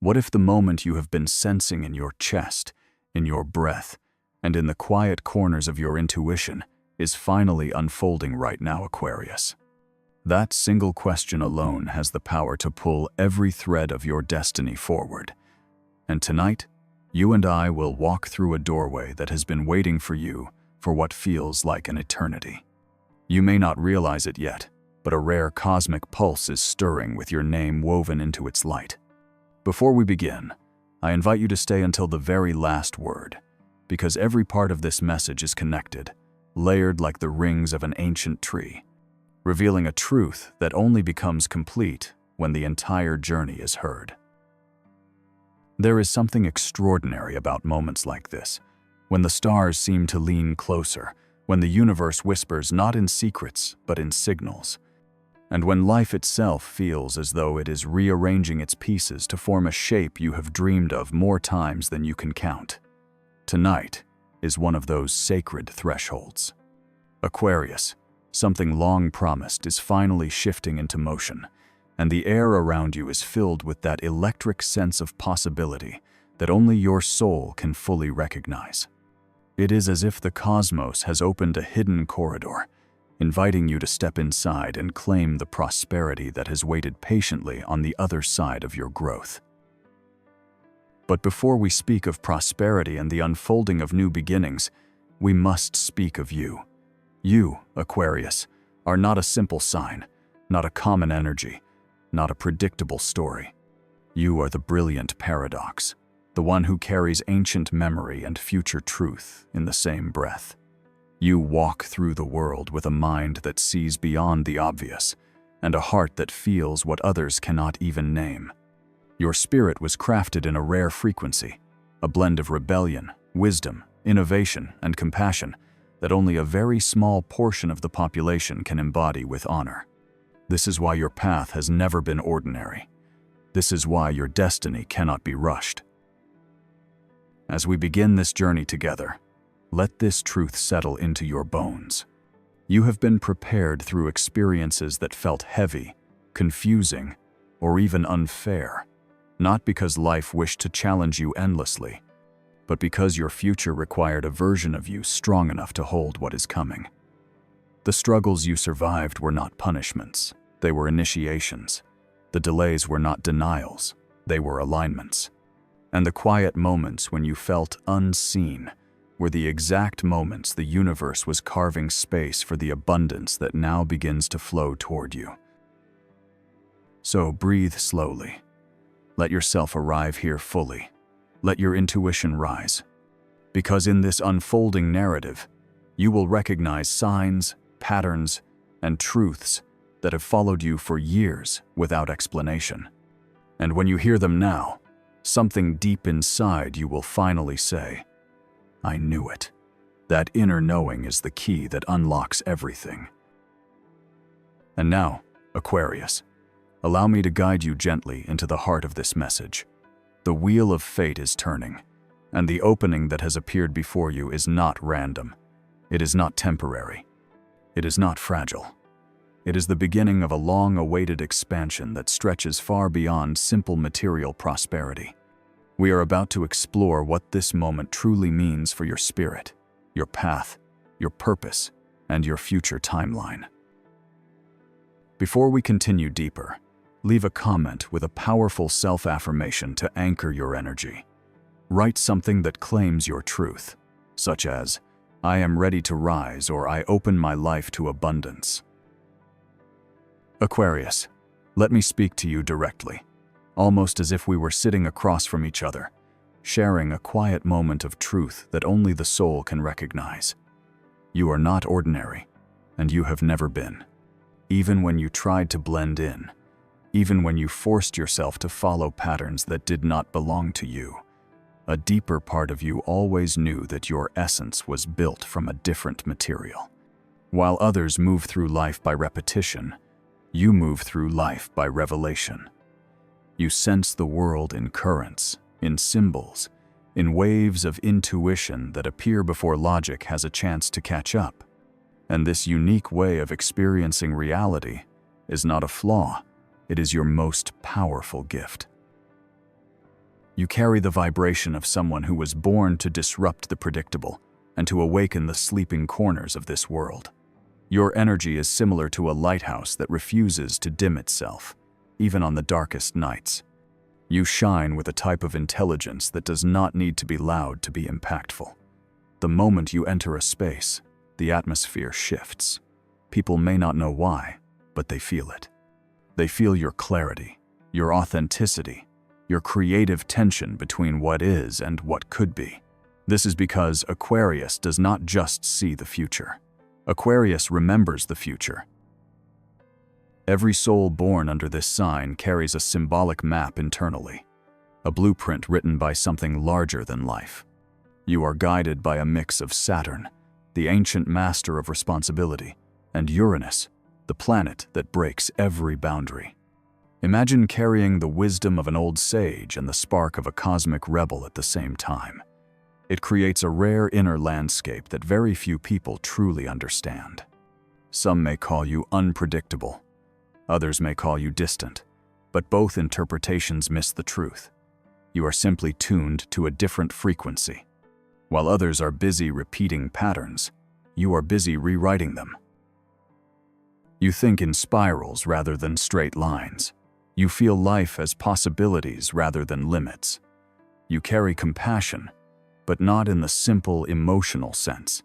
What if the moment you have been sensing in your chest, in your breath, and in the quiet corners of your intuition is finally unfolding right now, Aquarius? That single question alone has the power to pull every thread of your destiny forward. And tonight, you and I will walk through a doorway that has been waiting for you for what feels like an eternity. You may not realize it yet, but a rare cosmic pulse is stirring with your name woven into its light. Before we begin, I invite you to stay until the very last word, because every part of this message is connected, layered like the rings of an ancient tree, revealing a truth that only becomes complete when the entire journey is heard. There is something extraordinary about moments like this, when the stars seem to lean closer, when the universe whispers not in secrets but in signals, and when life itself feels as though it is rearranging its pieces to form a shape you have dreamed of more times than you can count. Tonight is one of those sacred thresholds. Aquarius, something long promised, is finally shifting into motion, and the air around you is filled with that electric sense of possibility that only your soul can fully recognize. It is as if the cosmos has opened a hidden corridor, inviting you to step inside and claim the prosperity that has waited patiently on the other side of your growth. But before we speak of prosperity and the unfolding of new beginnings, we must speak of you. You, Aquarius, are not a simple sign, not a common energy, not a predictable story. You are the brilliant paradox, the one who carries ancient memory and future truth in the same breath. You walk through the world with a mind that sees beyond the obvious, and a heart that feels what others cannot even name. Your spirit was crafted in a rare frequency, a blend of rebellion, wisdom, innovation, and compassion that only a very small portion of the population can embody with honor. This is why your path has never been ordinary. This is why your destiny cannot be rushed. As we begin this journey together, let this truth settle into your bones. You have been prepared through experiences that felt heavy, confusing, or even unfair, not because life wished to challenge you endlessly, but because your future required a version of you strong enough to hold what is coming. The struggles you survived were not punishments, they were initiations. The delays were not denials, they were alignments. And the quiet moments when you felt unseen were the exact moments the universe was carving space for the abundance that now begins to flow toward you. So breathe slowly. Let yourself arrive here fully. Let your intuition rise. Because in this unfolding narrative, you will recognize signs, patterns, and truths that have followed you for years without explanation. And when you hear them now, something deep inside you will finally say, "I knew it." That inner knowing is the key that unlocks everything. And now, Aquarius, allow me to guide you gently into the heart of this message. The wheel of fate is turning, and the opening that has appeared before you is not random. It is not temporary. It is not fragile. It is the beginning of a long-awaited expansion that stretches far beyond simple material prosperity. We are about to explore what this moment truly means for your spirit, your path, your purpose, and your future timeline. Before we continue deeper, leave a comment with a powerful self-affirmation to anchor your energy. Write something that claims your truth, such as, "I am ready to rise," or "I open my life to abundance." Aquarius, let me speak to you directly, almost as if we were sitting across from each other, sharing a quiet moment of truth that only the soul can recognize. You are not ordinary, and you have never been. Even when you tried to blend in, even when you forced yourself to follow patterns that did not belong to you, a deeper part of you always knew that your essence was built from a different material. While others move through life by repetition, you move through life by revelation. You sense the world in currents, in symbols, in waves of intuition that appear before logic has a chance to catch up. And this unique way of experiencing reality is not a flaw, it is your most powerful gift. You carry the vibration of someone who was born to disrupt the predictable and to awaken the sleeping corners of this world. Your energy is similar to a lighthouse that refuses to dim itself, even on the darkest nights. You shine with a type of intelligence that does not need to be loud to be impactful. The moment you enter a space, the atmosphere shifts. People may not know why, but they feel it. They feel your clarity, your authenticity, your creative tension between what is and what could be. This is because Aquarius does not just see the future. Aquarius remembers the future. Every soul born under this sign carries a symbolic map internally, a blueprint written by something larger than life. You are guided by a mix of Saturn, the ancient master of responsibility, and Uranus, the planet that breaks every boundary. Imagine carrying the wisdom of an old sage and the spark of a cosmic rebel at the same time. It creates a rare inner landscape that very few people truly understand. Some may call you unpredictable. Others may call you distant, but both interpretations miss the truth. You are simply tuned to a different frequency. While others are busy repeating patterns, you are busy rewriting them. You think in spirals rather than straight lines. You feel life as possibilities rather than limits. You carry compassion, but not in the simple emotional sense.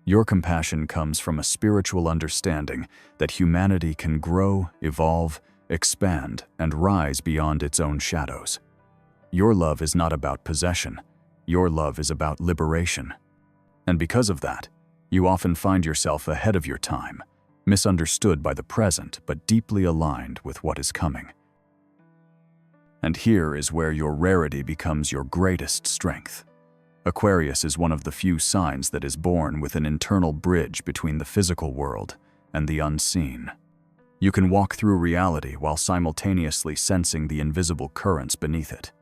Your compassion comes from a spiritual understanding that humanity can grow, evolve, expand, and rise beyond its own shadows. Your love is not about possession. Your love is about liberation. And because of that, you often find yourself ahead of your time, misunderstood by the present but deeply aligned with what is coming. And here is where your rarity becomes your greatest strength. Aquarius is one of the few signs that is born with an internal bridge between the physical world and the unseen. You can walk through reality while simultaneously sensing the invisible currents beneath it.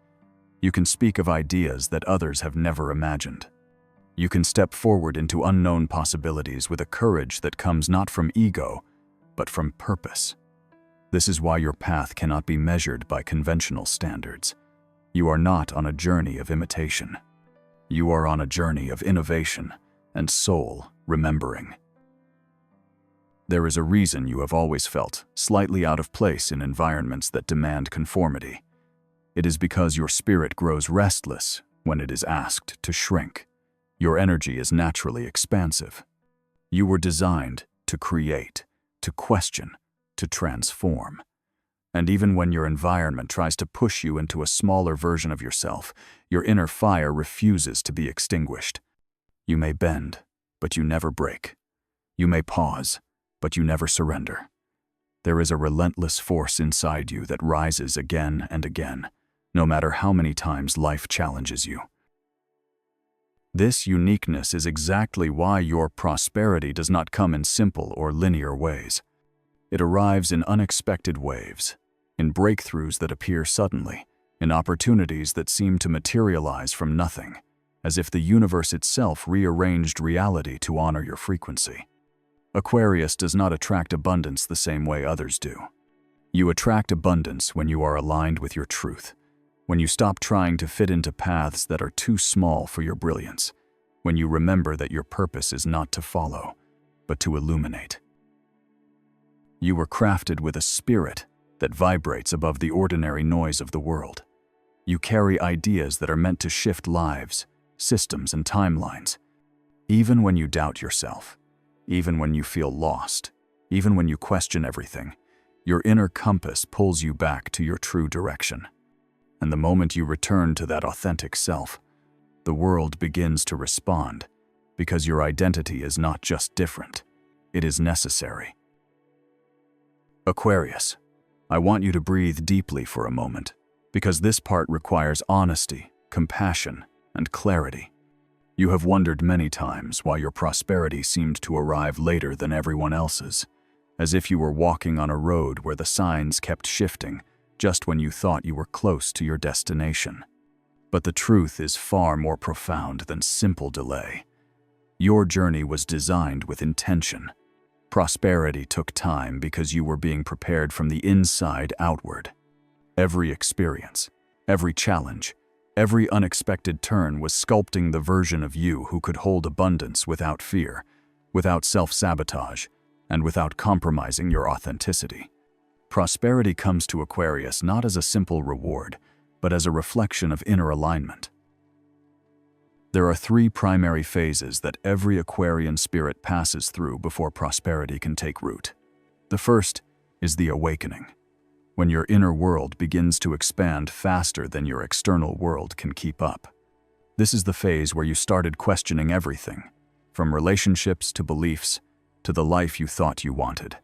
You can speak of ideas that others have never imagined. You can step forward into unknown possibilities with a courage that comes not from ego, but from purpose. This is why your path cannot be measured by conventional standards. You are not on a journey of imitation. You are on a journey of innovation and soul remembering. There is a reason you have always felt slightly out of place in environments that demand conformity. It is because your spirit grows restless when it is asked to shrink. Your energy is naturally expansive. You were designed to create, to question, to transform. And even when your environment tries to push you into a smaller version of yourself, your inner fire refuses to be extinguished. You may bend, but you never break. You may pause, but you never surrender. There is a relentless force inside you that rises again and again, no matter how many times life challenges you. This uniqueness is exactly why your prosperity does not come in simple or linear ways. It arrives in unexpected waves, in breakthroughs that appear suddenly, in opportunities that seem to materialize from nothing, as if the universe itself rearranged reality to honor your frequency. Aquarius does not attract abundance the same way others do. You attract abundance when you are aligned with your truth, when you stop trying to fit into paths that are too small for your brilliance, when you remember that your purpose is not to follow, but to illuminate. You were crafted with a spirit that vibrates above the ordinary noise of the world. You carry ideas that are meant to shift lives, systems, and timelines. Even when you doubt yourself, even when you feel lost, even when you question everything, your inner compass pulls you back to your true direction. And the moment you return to that authentic self, the world begins to respond, because your identity is not just different, it is necessary. Aquarius, I want you to breathe deeply for a moment, because this part requires honesty, compassion, and clarity. You have wondered many times why your prosperity seemed to arrive later than everyone else's, as if you were walking on a road where the signs kept shifting just when you thought you were close to your destination. But the truth is far more profound than simple delay. Your journey was designed with intention. Prosperity took time because you were being prepared from the inside outward. Every experience, every challenge, Every unexpected turn was sculpting the version of you who could hold abundance without fear, without self-sabotage, and without compromising your authenticity. Prosperity comes to Aquarius not as a simple reward, but as a reflection of inner alignment. There are three primary phases that every Aquarian spirit passes through before prosperity can take root. The first is the awakening, when your inner world begins to expand faster than your external world can keep up. This is the phase where you started questioning everything, from relationships to beliefs to the life you thought you wanted.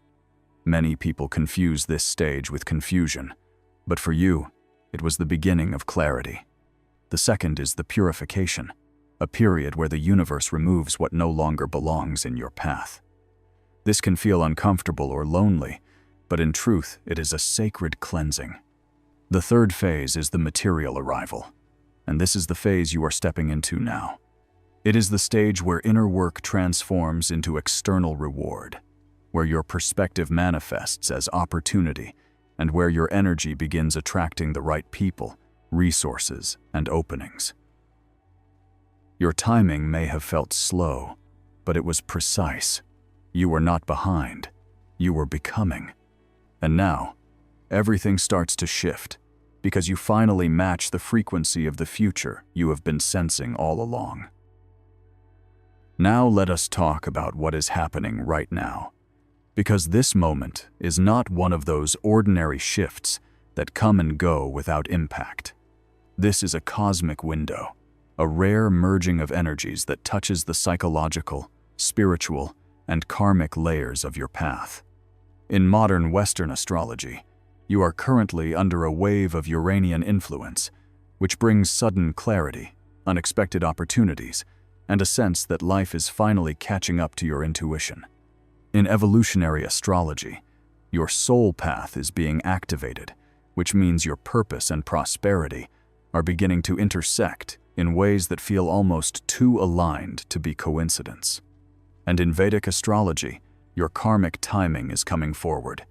Many people confuse this stage with confusion, but for you, it was the beginning of clarity. The second is the purification, a period where the universe removes what no longer belongs in your path. This can feel uncomfortable or lonely, but in truth, it is a sacred cleansing. The third phase is the material arrival, and this is the phase you are stepping into now. It is the stage where inner work transforms into external reward, where your perspective manifests as opportunity, and where your energy begins attracting the right people, resources, and openings. Your timing may have felt slow, but it was precise. You were not behind. You were becoming. And now, everything starts to shift, because you finally match the frequency of the future you have been sensing all along. Now let us talk about what is happening right now, because this moment is not one of those ordinary shifts that come and go without impact. This is a cosmic window, a rare merging of energies that touches the psychological, spiritual, and karmic layers of your path. In modern Western astrology, you are currently under a wave of Uranian influence, which brings sudden clarity, unexpected opportunities, and a sense that life is finally catching up to your intuition. In evolutionary astrology, your soul path is being activated, which means your purpose and prosperity are beginning to intersect in ways that feel almost too aligned to be coincidence. And in Vedic astrology, your karmic timing is coming forward,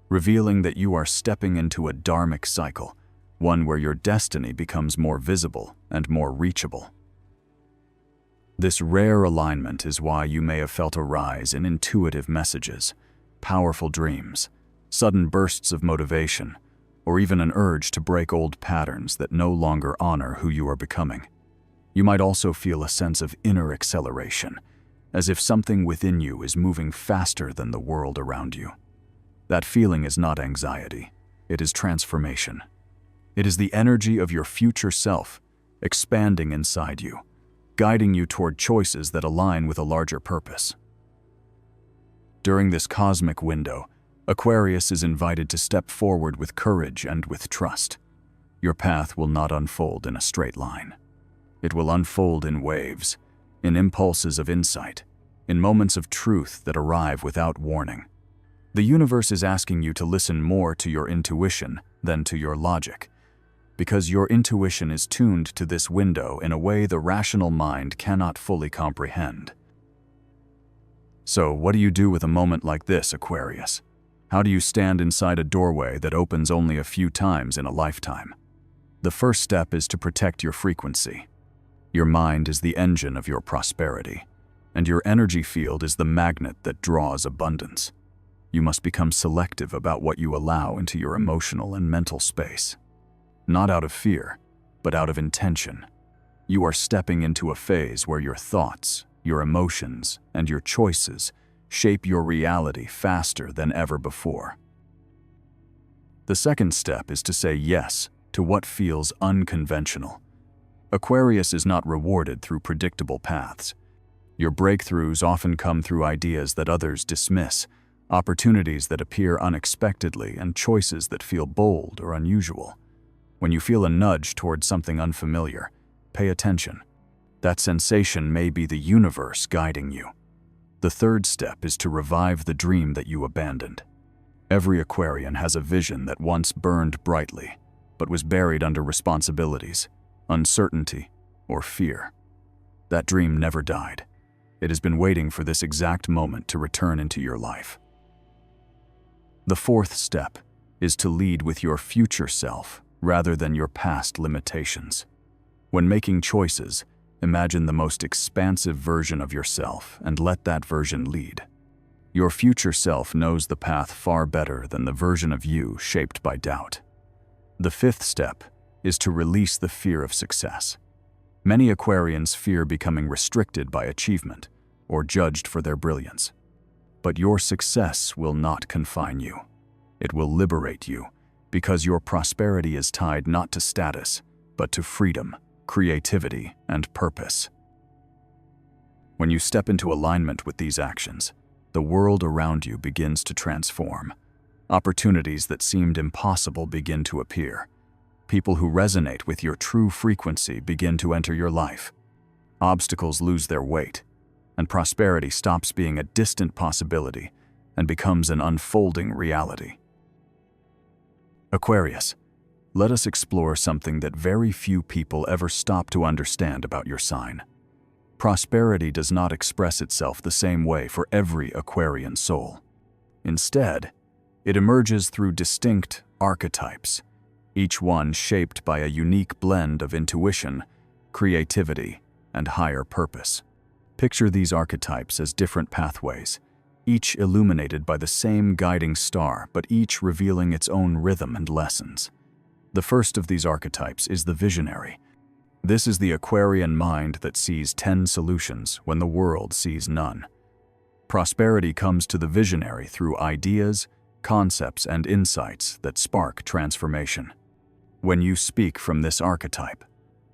revealing that you are stepping into a dharmic cycle, one where your destiny becomes more visible and more reachable. This rare alignment is why you may have felt a rise in intuitive messages, powerful dreams, sudden bursts of motivation, or even an urge to break old patterns that no longer honor who you are becoming. You might also feel a sense of inner acceleration, as if something within you is moving faster than the world around you. That feeling is not anxiety, it is transformation. It is the energy of your future self expanding inside you, guiding you toward choices that align with a larger purpose. During this cosmic window, Aquarius is invited to step forward with courage and with trust. Your path will not unfold in a straight line. It will unfold in waves, in impulses of insight, in moments of truth that arrive without warning. The universe is asking you to listen more to your intuition than to your logic, because your intuition is tuned to this window in a way the rational mind cannot fully comprehend. So, what do you do with a moment like this, Aquarius? How do you stand inside a doorway that opens only a few times in a lifetime? The first step is to protect your frequency. Your mind is the engine of your prosperity, and your energy field is the magnet that draws abundance. You must become selective about what you allow into your emotional and mental space. Not out of fear, but out of intention. You are stepping into a phase where your thoughts, your emotions, and your choices shape your reality faster than ever before. The second step is to say yes to what feels unconventional. Aquarius is not rewarded through predictable paths. Your breakthroughs often come through ideas that others dismiss, opportunities that appear unexpectedly, and choices that feel bold or unusual. When you feel a nudge towards something unfamiliar, pay attention. That sensation may be the universe guiding you. The third step is to revive the dream that you abandoned. Every Aquarian has a vision that once burned brightly, but was buried under responsibilities, uncertainty, or fear. That dream never died. It has been waiting for this exact moment to return into your life. The fourth step is to lead with your future self rather than your past limitations. When making choices, imagine the most expansive version of yourself and let that version lead. Your future self knows the path far better than the version of you shaped by doubt. The fifth step is to release the fear of success. Many Aquarians fear becoming restricted by achievement or judged for their brilliance. But your success will not confine you. It will liberate you, because your prosperity is tied not to status, but to freedom, creativity, and purpose. When you step into alignment with these actions, the world around you begins to transform. Opportunities that seemed impossible begin to appear. People who resonate with your true frequency begin to enter your life. Obstacles lose their weight, and prosperity stops being a distant possibility and becomes an unfolding reality. Aquarius, let us explore something that very few people ever stop to understand about your sign. Prosperity does not express itself the same way for every Aquarian soul. Instead, it emerges through distinct archetypes, each one shaped by a unique blend of intuition, creativity, and higher purpose. Picture these archetypes as different pathways, each illuminated by the same guiding star, but each revealing its own rhythm and lessons. The first of these archetypes is the visionary. This is the Aquarian mind that sees 10 solutions when the world sees none. Prosperity comes to the visionary through ideas, concepts, and insights that spark transformation. When you speak from this archetype,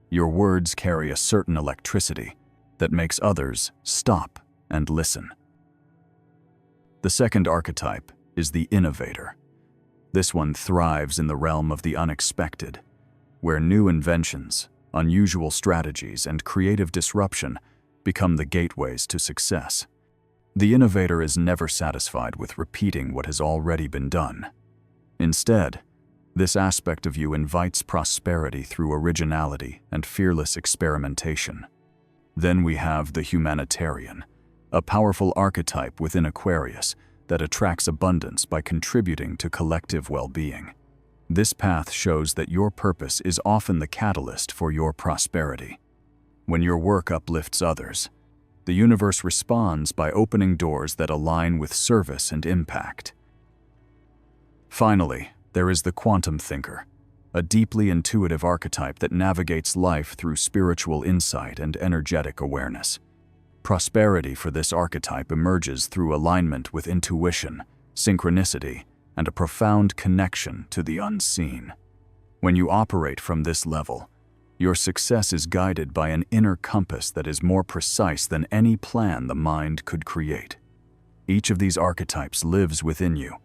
your words carry a certain electricity that makes others stop and listen. The second archetype is the innovator. This one thrives in the realm of the unexpected, where new inventions, unusual strategies, and creative disruption become the gateways to success. The innovator is never satisfied with repeating what has already been done. Instead, this aspect of you invites prosperity through originality and fearless experimentation. Then we have the humanitarian, a powerful archetype within Aquarius that attracts abundance by contributing to collective well-being. This path shows that your purpose is often the catalyst for your prosperity. When your work uplifts others, the universe responds by opening doors that align with service and impact. Finally, there is the quantum thinker, a deeply intuitive archetype that navigates life through spiritual insight and energetic awareness. Prosperity for this archetype emerges through alignment with intuition, synchronicity, and a profound connection to the unseen. When you operate from this level, your success is guided by an inner compass that is more precise than any plan the mind could create. Each of these archetypes lives within you,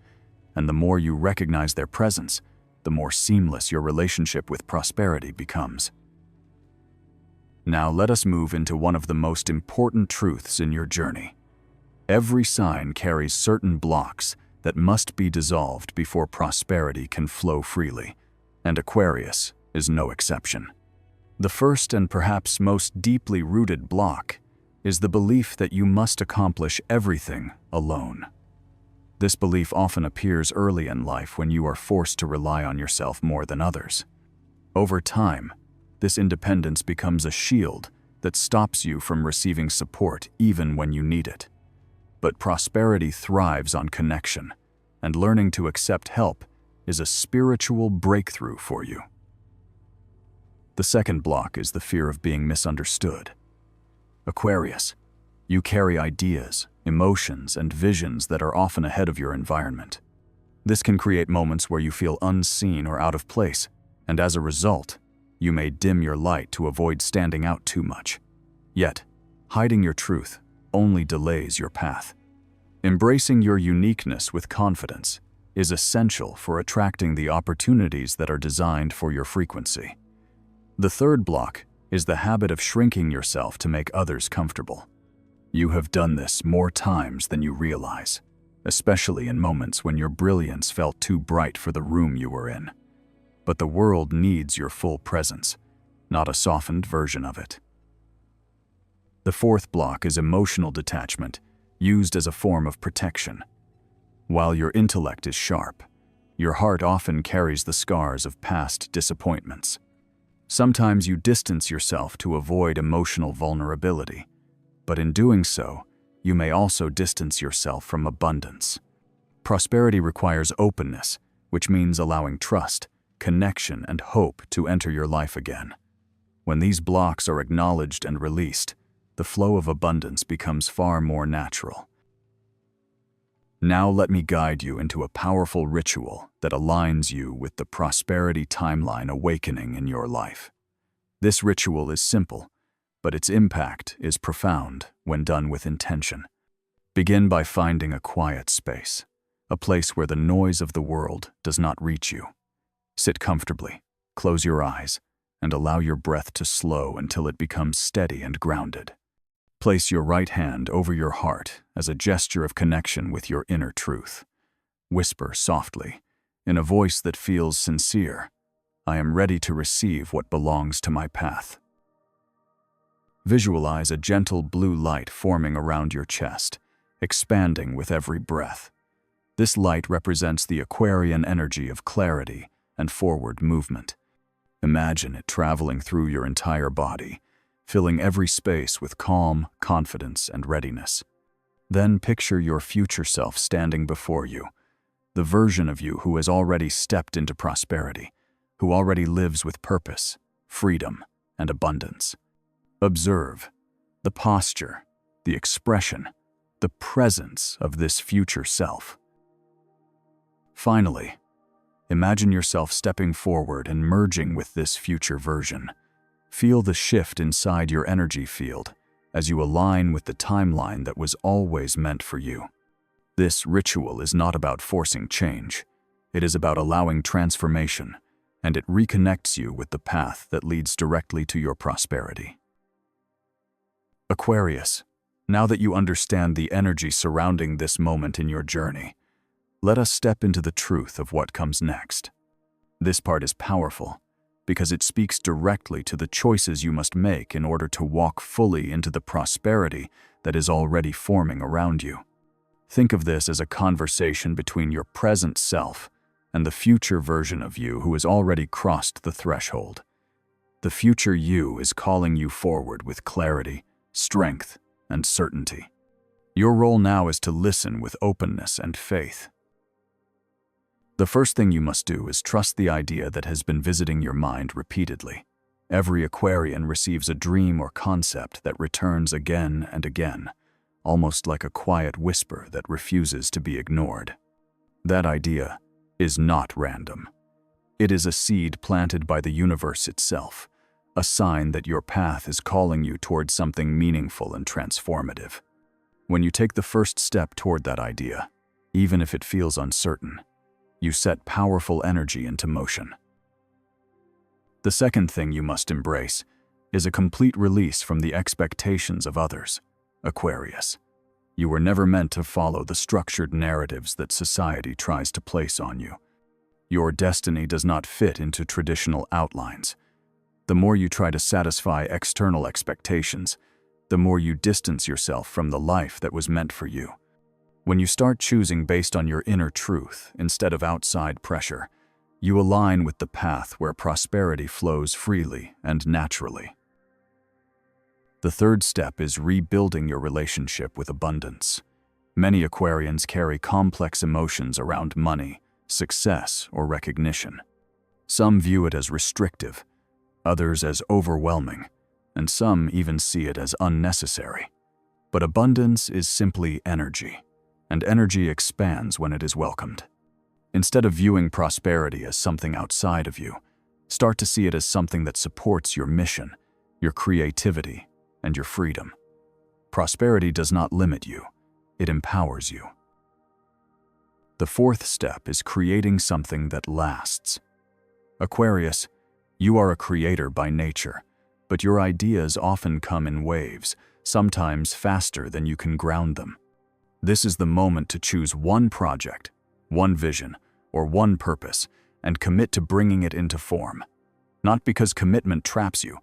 and the more you recognize their presence, the more seamless your relationship with prosperity becomes. Now let us move into one of the most important truths in your journey. Every sign carries certain blocks that must be dissolved before prosperity can flow freely, and Aquarius is no exception. The first and perhaps most deeply rooted block is the belief that you must accomplish everything alone. This belief often appears early in life when you are forced to rely on yourself more than others. Over time, this independence becomes a shield that stops you from receiving support even when you need it. But prosperity thrives on connection, and learning to accept help is a spiritual breakthrough for you. The second block is the fear of being misunderstood. Aquarius, you carry ideas, emotions, and visions that are often ahead of your environment. This can create moments where you feel unseen or out of place, and as a result, you may dim your light to avoid standing out too much. Yet, hiding your truth only delays your path. Embracing your uniqueness with confidence is essential for attracting the opportunities that are designed for your frequency. The third block is the habit of shrinking yourself to make others comfortable. You have done this more times than you realize, especially in moments when your brilliance felt too bright for the room you were in. But the world needs your full presence, not a softened version of it. The fourth block is emotional detachment, used as a form of protection. While your intellect is sharp, your heart often carries the scars of past disappointments. Sometimes you distance yourself to avoid emotional vulnerability, but in doing so, you may also distance yourself from abundance. Prosperity requires openness, which means allowing trust, connection, and hope to enter your life again. When these blocks are acknowledged and released, the flow of abundance becomes far more natural. Now let me guide you into a powerful ritual that aligns you with the prosperity timeline awakening in your life. This ritual is simple, but its impact is profound when done with intention. Begin by finding a quiet space, a place where the noise of the world does not reach you. Sit comfortably, close your eyes, and allow your breath to slow until it becomes steady and grounded. Place your right hand over your heart as a gesture of connection with your inner truth. Whisper softly, in a voice that feels sincere, "I am ready to receive what belongs to my path." Visualize a gentle blue light forming around your chest, expanding with every breath. This light represents the Aquarian energy of clarity and forward movement. Imagine it traveling through your entire body, filling every space with calm, confidence, and readiness. Then picture your future self standing before you, the version of you who has already stepped into prosperity, who already lives with purpose, freedom, and abundance. Observe the posture, the expression, the presence of this future self. Finally, imagine yourself stepping forward and merging with this future version. Feel the shift inside your energy field as you align with the timeline that was always meant for you. This ritual is not about forcing change. It is about allowing transformation, and it reconnects you with the path that leads directly to your prosperity. Aquarius, now that you understand the energy surrounding this moment in your journey, let us step into the truth of what comes next. This part is powerful because it speaks directly to the choices you must make in order to walk fully into the prosperity that is already forming around you. Think of this as a conversation between your present self and the future version of you who has already crossed the threshold. The future you is calling you forward with clarity, strength, and certainty. Your role now is to listen with openness and faith. The first thing you must do is trust the idea that has been visiting your mind repeatedly. Every Aquarian receives a dream or concept that returns again and again, almost like a quiet whisper that refuses to be ignored. That idea is not random. It is a seed planted by the universe itself, a sign that your path is calling you toward something meaningful and transformative. When you take the first step toward that idea, even if it feels uncertain, you set powerful energy into motion. The second thing you must embrace is a complete release from the expectations of others. Aquarius, you were never meant to follow the structured narratives that society tries to place on you. Your destiny does not fit into traditional outlines. The more you try to satisfy external expectations, the more you distance yourself from the life that was meant for you. When you start choosing based on your inner truth instead of outside pressure, you align with the path where prosperity flows freely and naturally. The third step is rebuilding your relationship with abundance. Many Aquarians carry complex emotions around money, success, or recognition. Some view it as restrictive, others as overwhelming, and some even see it as unnecessary. But abundance is simply energy, and energy expands when it is welcomed. Instead of viewing prosperity as something outside of you, start to see it as something that supports your mission, your creativity, and your freedom. Prosperity does not limit you, it empowers you. The fourth step is creating something that lasts. Aquarius, you are a creator by nature, but your ideas often come in waves, sometimes faster than you can ground them. This is the moment to choose one project, one vision, or one purpose, and commit to bringing it into form. Not because commitment traps you,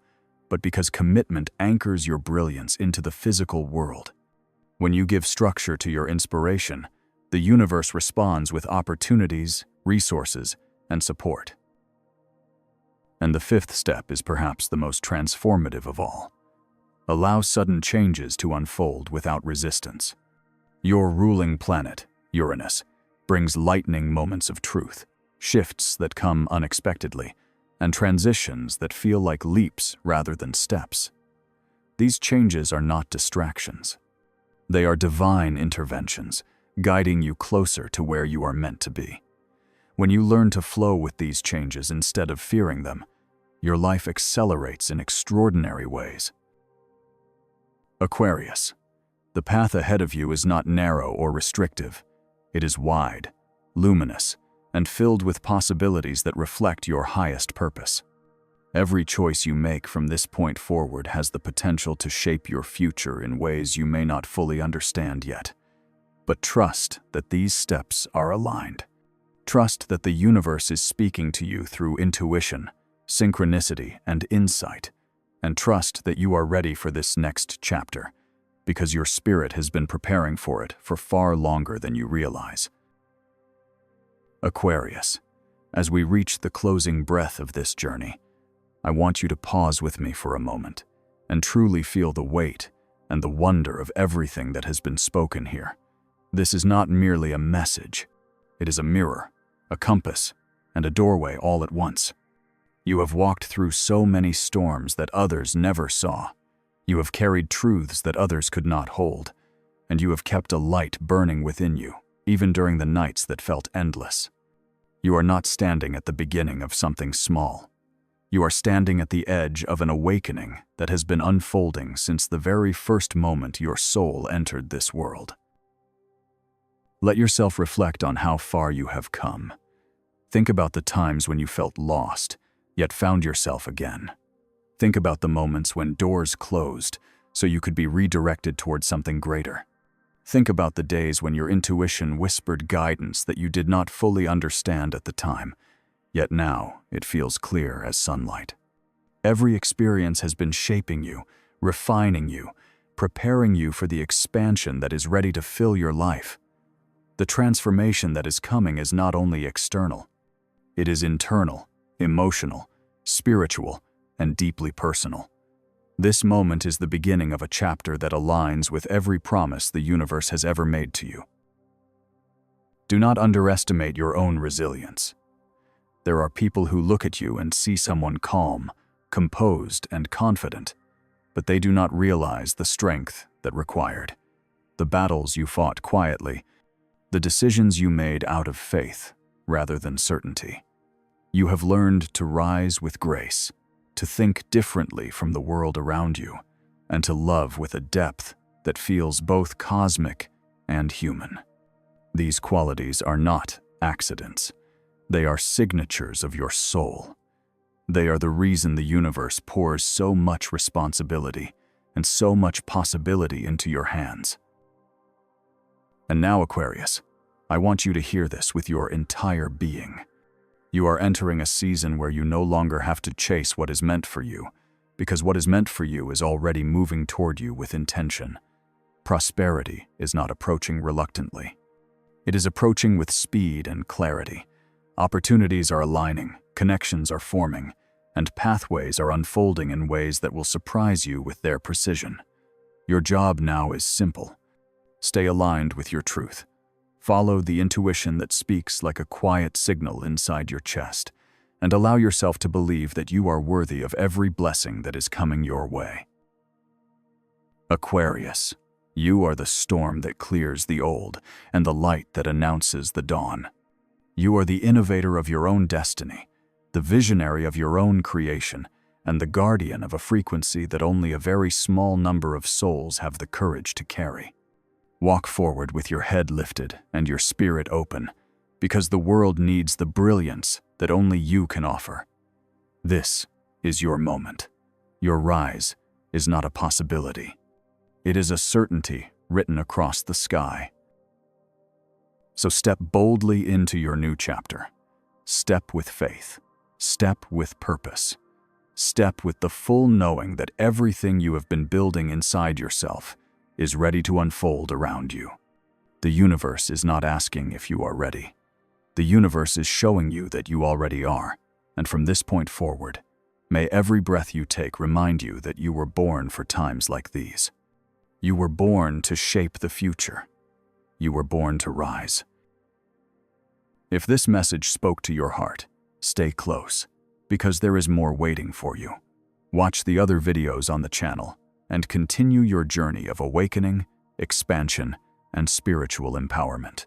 but because commitment anchors your brilliance into the physical world. When you give structure to your inspiration, the universe responds with opportunities, resources, and support. And the fifth step is perhaps the most transformative of all. Allow sudden changes to unfold without resistance. Your ruling planet, Uranus, brings lightning moments of truth, shifts that come unexpectedly, and transitions that feel like leaps rather than steps. These changes are not distractions. They are divine interventions, guiding you closer to where you are meant to be. When you learn to flow with these changes instead of fearing them, your life accelerates in extraordinary ways. Aquarius. The path ahead of you is not narrow or restrictive. It is wide, luminous, and filled with possibilities that reflect your highest purpose. Every choice you make from this point forward has the potential to shape your future in ways you may not fully understand yet. But trust that these steps are aligned. Trust that the universe is speaking to you through intuition, synchronicity, and insight. And trust that you are ready for this next chapter, because your spirit has been preparing for it for far longer than you realize. Aquarius, as we reach the closing breath of this journey, I want you to pause with me for a moment and truly feel the weight and the wonder of everything that has been spoken here. This is not merely a message. It is a mirror, a compass, and a doorway all at once. You have walked through so many storms that others never saw. You have carried truths that others could not hold, and you have kept a light burning within you, even during the nights that felt endless. You are not standing at the beginning of something small. You are standing at the edge of an awakening that has been unfolding since the very first moment your soul entered this world. Let yourself reflect on how far you have come. Think about the times when you felt lost, yet found yourself again. Think about the moments when doors closed so you could be redirected towards something greater. Think about the days when your intuition whispered guidance that you did not fully understand at the time, yet now it feels clear as sunlight. Every experience has been shaping you, refining you, preparing you for the expansion that is ready to fill your life. The transformation that is coming is not only external. It is internal, emotional, spiritual, and deeply personal. This moment is the beginning of a chapter that aligns with every promise the universe has ever made to you. Do not underestimate your own resilience. There are people who look at you and see someone calm, composed, and confident, but they do not realize the strength that required, the battles you fought quietly, the decisions you made out of faith rather than certainty. You have learned to rise with grace, to think differently from the world around you, and to love with a depth that feels both cosmic and human. These qualities are not accidents. They are signatures of your soul. They are the reason the universe pours so much responsibility and so much possibility into your hands. And now, Aquarius, I want you to hear this with your entire being. You are entering a season where you no longer have to chase what is meant for you, because what is meant for you is already moving toward you with intention. Prosperity is not approaching reluctantly. It is approaching with speed and clarity. Opportunities are aligning, connections are forming, and pathways are unfolding in ways that will surprise you with their precision. Your job now is simple. Stay aligned with your truth. Follow the intuition that speaks like a quiet signal inside your chest, and allow yourself to believe that you are worthy of every blessing that is coming your way. Aquarius, you are the storm that clears the old and the light that announces the dawn. You are the innovator of your own destiny, the visionary of your own creation, and the guardian of a frequency that only a very small number of souls have the courage to carry. Walk forward with your head lifted and your spirit open, because the world needs the brilliance that only you can offer. This is your moment. Your rise is not a possibility. It is a certainty written across the sky. So step boldly into your new chapter. Step with faith. Step with purpose. Step with the full knowing that everything you have been building inside yourself is ready to unfold around you. The universe is not asking if you are ready. The universe is showing you that you already are, and from this point forward, May every breath you take remind you that you were born for times like these. You were born to shape the future. You were born to rise. If this message spoke to your heart, stay close, because there is more waiting for you. Watch the other videos on the channel and continue your journey of awakening, expansion, and spiritual empowerment.